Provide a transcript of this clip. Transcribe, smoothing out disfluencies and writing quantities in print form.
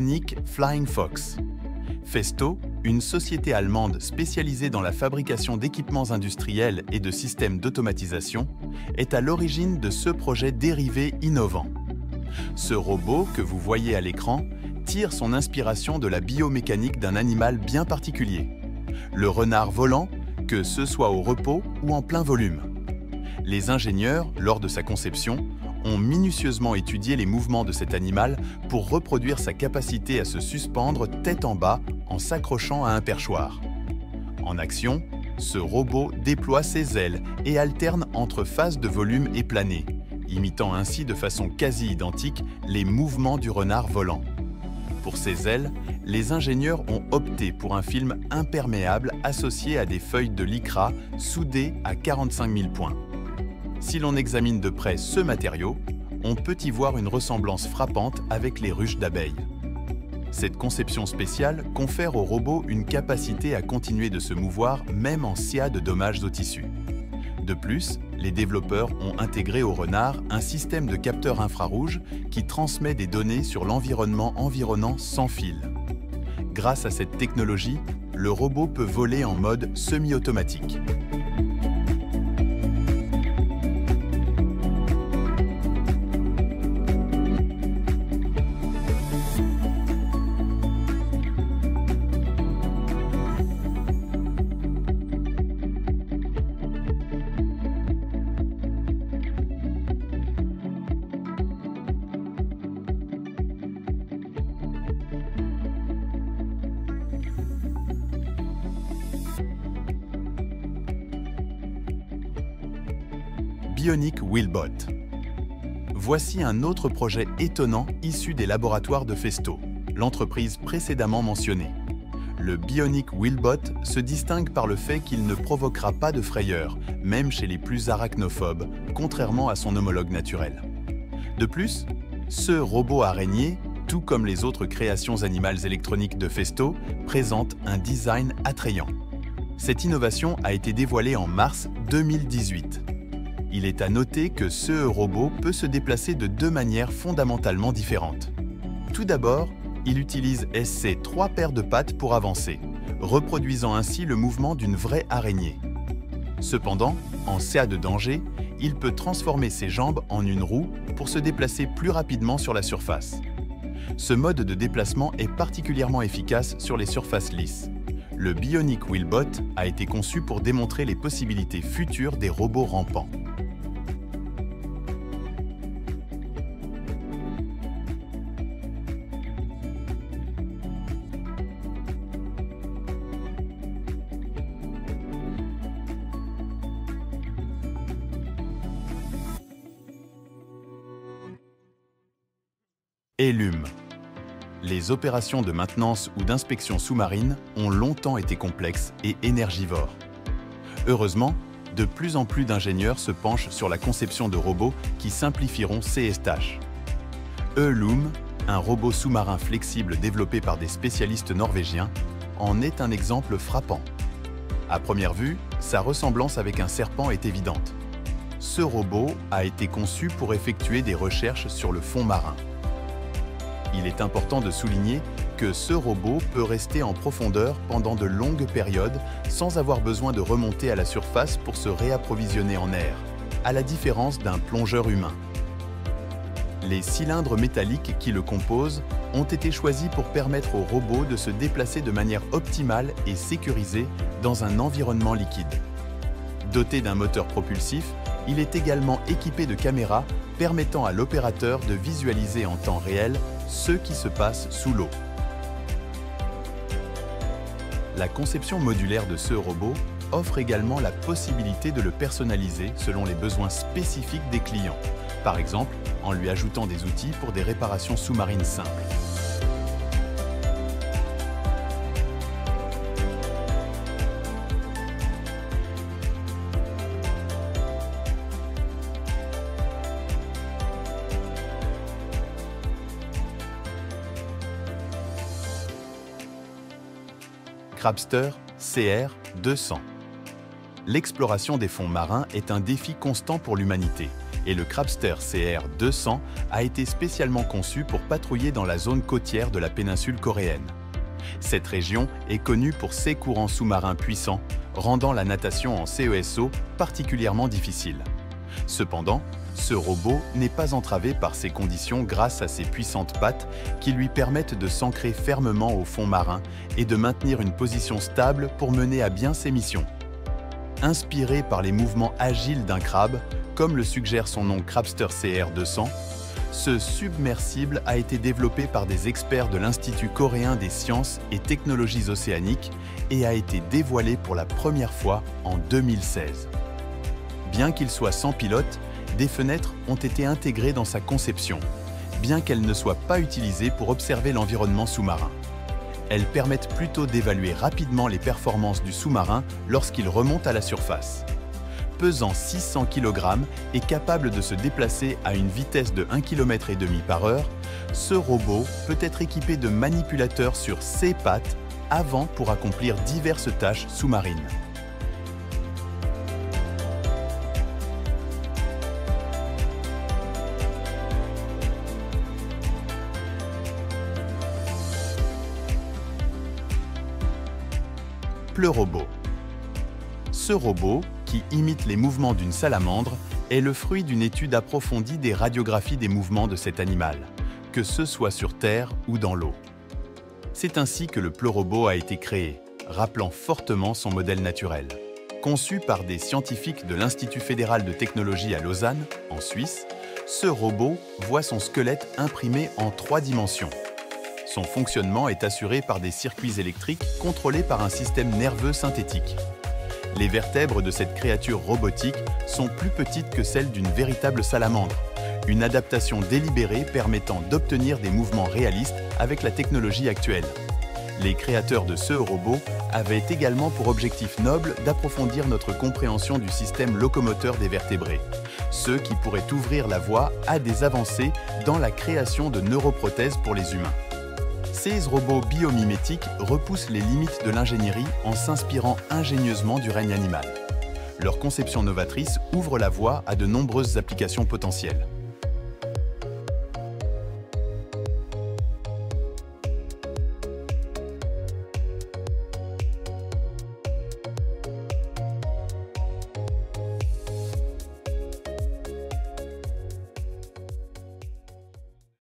Bionic Flying Fox. Festo, une société allemande spécialisée dans la fabrication d'équipements industriels et de systèmes d'automatisation, est à l'origine de ce projet dérivé innovant. Ce robot que vous voyez à l'écran tire son inspiration de la biomécanique d'un animal bien particulier, le renard volant, que ce soit au repos ou en plein volume. Les ingénieurs, lors de sa conception, ont minutieusement étudié les mouvements de cet animal pour reproduire sa capacité à se suspendre tête en bas en s'accrochant à un perchoir. En action, ce robot déploie ses ailes et alterne entre phases de volume et planée, imitant ainsi de façon quasi identique les mouvements du renard volant. Pour ses ailes, les ingénieurs ont opté pour un film imperméable associé à des feuilles de lycra soudées à 45 000 points. Si l'on examine de près ce matériau, on peut y voir une ressemblance frappante avec les ruches d'abeilles. Cette conception spéciale confère au robot une capacité à continuer de se mouvoir même en cas de dommages au tissu. De plus, les développeurs ont intégré au renard un système de capteurs infrarouges qui transmet des données sur l'environnement environnant sans fil. Grâce à cette technologie, le robot peut voler en mode semi-automatique. Bionic Wheelbot. Voici un autre projet étonnant issu des laboratoires de Festo, l'entreprise précédemment mentionnée. Le Bionic Wheelbot se distingue par le fait qu'il ne provoquera pas de frayeur, même chez les plus arachnophobes, contrairement à son homologue naturel. De plus, ce robot araignée, tout comme les autres créations animales électroniques de Festo, présente un design attrayant. Cette innovation a été dévoilée en mars 2018. Il est à noter que ce robot peut se déplacer de deux manières fondamentalement différentes. Tout d'abord, il utilise ses 3 paires de pattes pour avancer, reproduisant ainsi le mouvement d'une vraie araignée. Cependant, en cas de danger, il peut transformer ses jambes en une roue pour se déplacer plus rapidement sur la surface. Ce mode de déplacement est particulièrement efficace sur les surfaces lisses. Le Bionic Wheelbot a été conçu pour démontrer les possibilités futures des robots rampants. Elume. Les opérations de maintenance ou d'inspection sous-marine ont longtemps été complexes et énergivores. Heureusement, de plus en plus d'ingénieurs se penchent sur la conception de robots qui simplifieront ces tâches. Elume, un robot sous-marin flexible développé par des spécialistes norvégiens, en est un exemple frappant. À première vue, sa ressemblance avec un serpent est évidente. Ce robot a été conçu pour effectuer des recherches sur le fond marin. Il est important de souligner que ce robot peut rester en profondeur pendant de longues périodes sans avoir besoin de remonter à la surface pour se réapprovisionner en air, à la différence d'un plongeur humain. Les cylindres métalliques qui le composent ont été choisis pour permettre au robot de se déplacer de manière optimale et sécurisée dans un environnement liquide. Doté d'un moteur propulsif, il est également équipé de caméras permettant à l'opérateur de visualiser en temps réel ce qui se passe sous l'eau. La conception modulaire de ce robot offre également la possibilité de le personnaliser selon les besoins spécifiques des clients, par exemple en lui ajoutant des outils pour des réparations sous-marines simples. Crabster CR200. L'exploration des fonds marins est un défi constant pour l'humanité, et le Crabster CR200 a été spécialement conçu pour patrouiller dans la zone côtière de la péninsule coréenne. Cette région est connue pour ses courants sous-marins puissants, rendant la natation en CESO particulièrement difficile. Cependant, ce robot n'est pas entravé par ces conditions grâce à ses puissantes pattes qui lui permettent de s'ancrer fermement au fond marin et de maintenir une position stable pour mener à bien ses missions. Inspiré par les mouvements agiles d'un crabe, comme le suggère son nom Crabster CR200, ce submersible a été développé par des experts de l'Institut coréen des sciences et technologies océaniques et a été dévoilé pour la première fois en 2016. Bien qu'il soit sans pilote, des fenêtres ont été intégrées dans sa conception, bien qu'elles ne soient pas utilisées pour observer l'environnement sous-marin. Elles permettent plutôt d'évaluer rapidement les performances du sous-marin lorsqu'il remonte à la surface. Pesant 600 kg et capable de se déplacer à une vitesse de 1,5 km par heure, ce robot peut être équipé de manipulateurs sur ses pattes avant pour accomplir diverses tâches sous-marines. Pleurobot. Ce robot, qui imite les mouvements d'une salamandre, est le fruit d'une étude approfondie des radiographies des mouvements de cet animal, que ce soit sur Terre ou dans l'eau. C'est ainsi que le Pleurobot a été créé, rappelant fortement son modèle naturel. Conçu par des scientifiques de l'Institut fédéral de technologie à Lausanne, en Suisse, ce robot voit son squelette imprimé en 3 dimensions. Son fonctionnement est assuré par des circuits électriques contrôlés par un système nerveux synthétique. Les vertèbres de cette créature robotique sont plus petites que celles d'une véritable salamandre, une adaptation délibérée permettant d'obtenir des mouvements réalistes avec la technologie actuelle. Les créateurs de ce robot avaient également pour objectif noble d'approfondir notre compréhension du système locomoteur des vertébrés, ce qui pourrait ouvrir la voie à des avancées dans la création de neuroprothèses pour les humains. Ces robots biomimétiques repoussent les limites de l'ingénierie en s'inspirant ingénieusement du règne animal. Leur conception novatrice ouvre la voie à de nombreuses applications potentielles.